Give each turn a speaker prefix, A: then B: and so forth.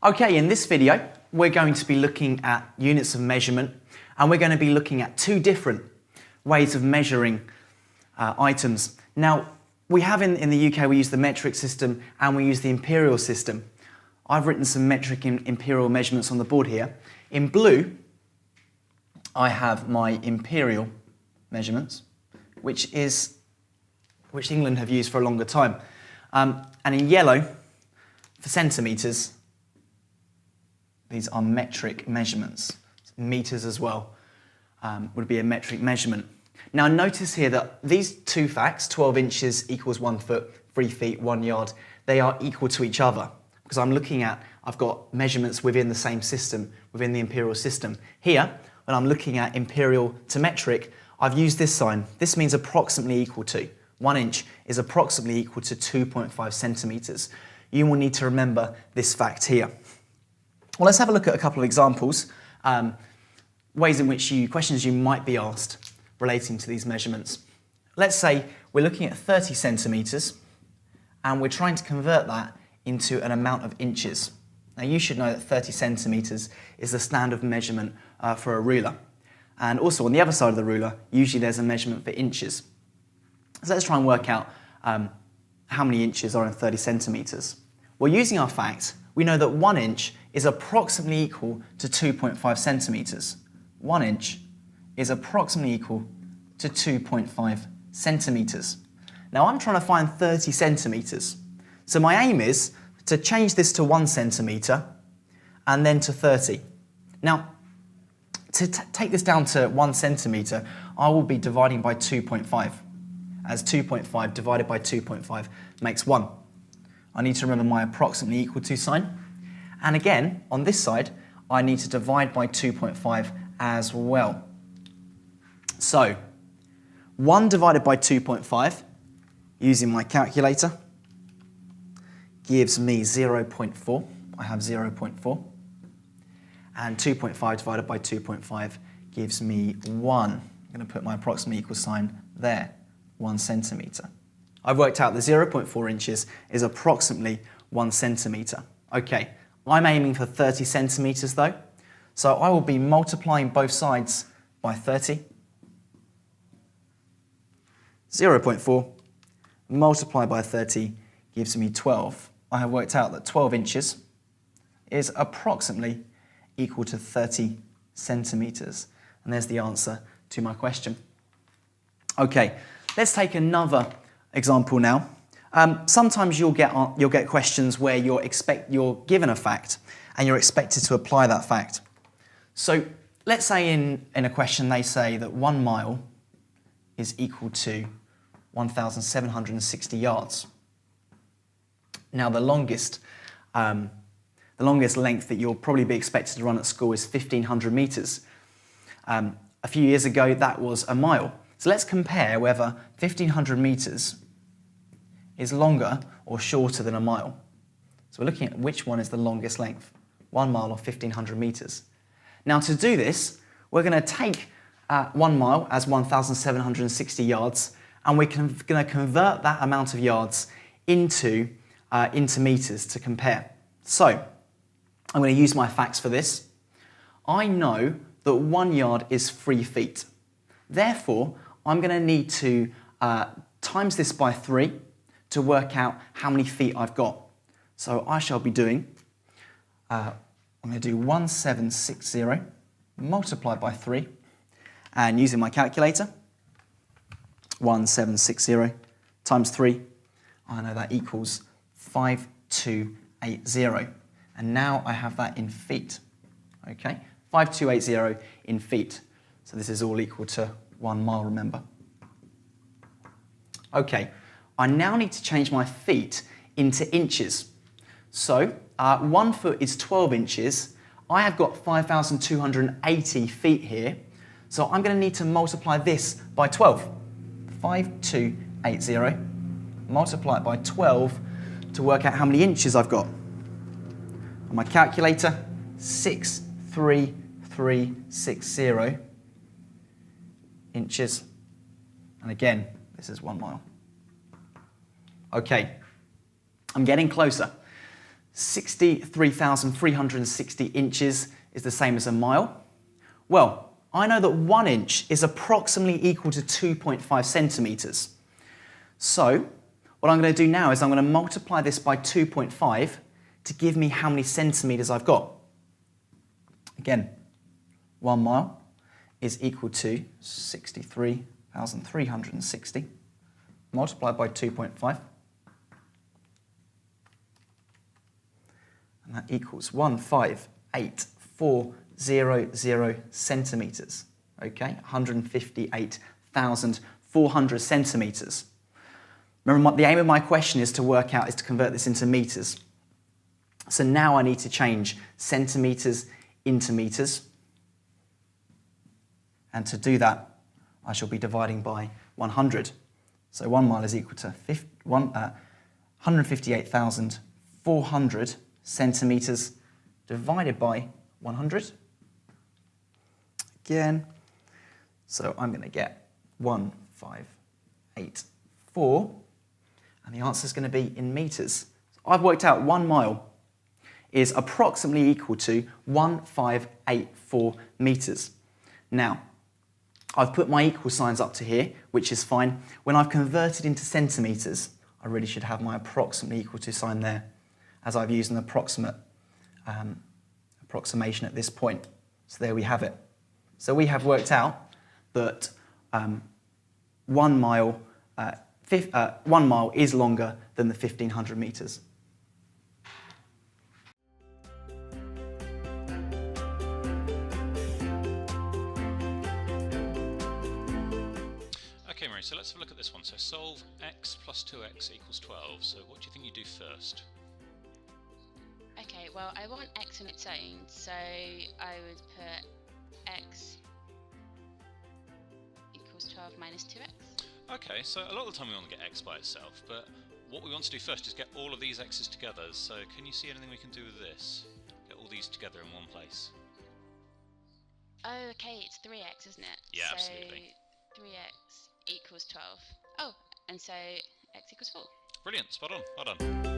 A: Okay, in this video, we're going to be looking at units of measurement, and we're going to be looking at two different ways of measuring items. Now, we have in the UK, we use the metric system and we use the imperial system. I've written some metric and imperial measurements on the board here. In blue, I have my imperial measurements, which England have used for a longer time. And in yellow, for centimetres, these are metric measurements. Metres as well would be a metric measurement. Now notice here that these two facts, 12 inches equals 1 foot, 3 feet, 1 yard, they are equal to each other because I've got measurements within the same system, within the imperial system. Here, when I'm looking at imperial to metric, I've used this sign. This means approximately equal to. 1 inch is approximately equal to 2.5 centimetres. You will need to remember this fact here. Well, let's have a look at a couple of examples, ways in which questions you might be asked relating to these measurements. Let's say we're looking at 30 centimetres and we're trying to convert that into an amount of inches. Now you should know that 30 centimetres is the standard measurement for a ruler. And also on the other side of the ruler, usually there's a measurement for inches. So let's try and work out how many inches are in 30 centimetres. Well, using our fact, we know that 1 inch is approximately equal to 2.5 centimetres. 1 inch is approximately equal to 2.5 centimetres. Now I'm trying to find 30 centimetres. So my aim is to change this to 1 centimetre and then to 30. Now, to take this down to 1 centimetre, I will be dividing by 2.5, as 2.5 divided by 2.5 makes 1. I need to remember my approximately equal to sign. And again, on this side, I need to divide by 2.5 as well. So, 1 divided by 2.5, using my calculator, gives me 0.4. I have 0.4. And 2.5 divided by 2.5 gives me 1. I'm going to put my approximately equal sign there, 1 centimetre. I've worked out that 0.4 inches is approximately 1 centimetre. Okay, I'm aiming for 30 centimetres though, so I will be multiplying both sides by 30. 0.4 multiplied by 30 gives me 12. I have worked out that 12 inches is approximately equal to 30 centimetres. And there's the answer to my question. Okay, let's take another example now. Sometimes you'll get questions where you're given a fact and you're expected to apply that fact. So let's say in a question they say that 1 mile is equal to 1,760 yards. Now the longest length that you'll probably be expected to run at school is 1,500 metres. A few years ago that was a mile. So let's compare whether 1,500 metres is longer or shorter than a mile. So we're looking at which one is the longest length, 1 mile or 1,500 metres. Now to do this, we're going to take 1 mile as 1,760 yards, and we're going to convert that amount of yards into metres to compare. So I'm going to use my facts for this. I know that 1 yard is 3 feet. Therefore, I'm going to need to times this by 3 to work out how many feet I've got. So I shall be doing, I'm going to do 1,760 multiplied by 3, and using my calculator, 1,760 times 3, I know that equals 5,280. And now I have that in feet. Okay, 5,280 in feet. So this is all equal to 1 mile, remember. Okay, I now need to change my feet into inches. So 1 foot is 12 inches. I have got 5,280 feet here. So I'm going to need to multiply this by 12. 5,280 multiply it by 12 to work out how many inches I've got. On my calculator, 63360 inches. And again, this is 1 mile. Okay, I'm getting closer. 63,360 inches is the same as a mile. Well, I know that 1 inch is approximately equal to 2.5 centimetres. So, what I'm going to do now is I'm going to multiply this by 2.5 to give me how many centimetres I've got. Again, 1 mile is equal to 63,360 multiplied by 2.5. And that equals 158,400 centimetres. Okay, 158,400 centimetres. Remember, the aim of my question is to convert this into metres. So now I need to change centimetres into metres. And to do that, I shall be dividing by 100. So 1 mile is equal to 158,400 centimetres divided by 100. Again, so I'm going to get 1584, and the answer is going to be in metres. So I've worked out 1 mile is approximately equal to 1584 metres. Now, I've put my equal signs up to here, which is fine. When I've converted into centimetres, I really should have my approximately equal to sign there, as I've used an approximation at this point. So there we have it. So we have worked out that 1 mile is longer than the 1,500 metres.
B: Okay, Mary, so let's have a look at this one. So solve x plus 2x equals 12. So what do you think you do first?
C: Okay, well, I want x on its own, so I would put x equals 12 minus 2x.
B: Okay, so a lot of the time we want to get x by itself, but what we want to do first is get all of these x's together. So can you see anything we can do with this? Get all these together in one place.
C: Oh, okay, it's 3x, isn't it?
B: Yeah,
C: so
B: absolutely.
C: 3x equals 12. Oh, and so x equals 4.
B: Brilliant, spot on, well done.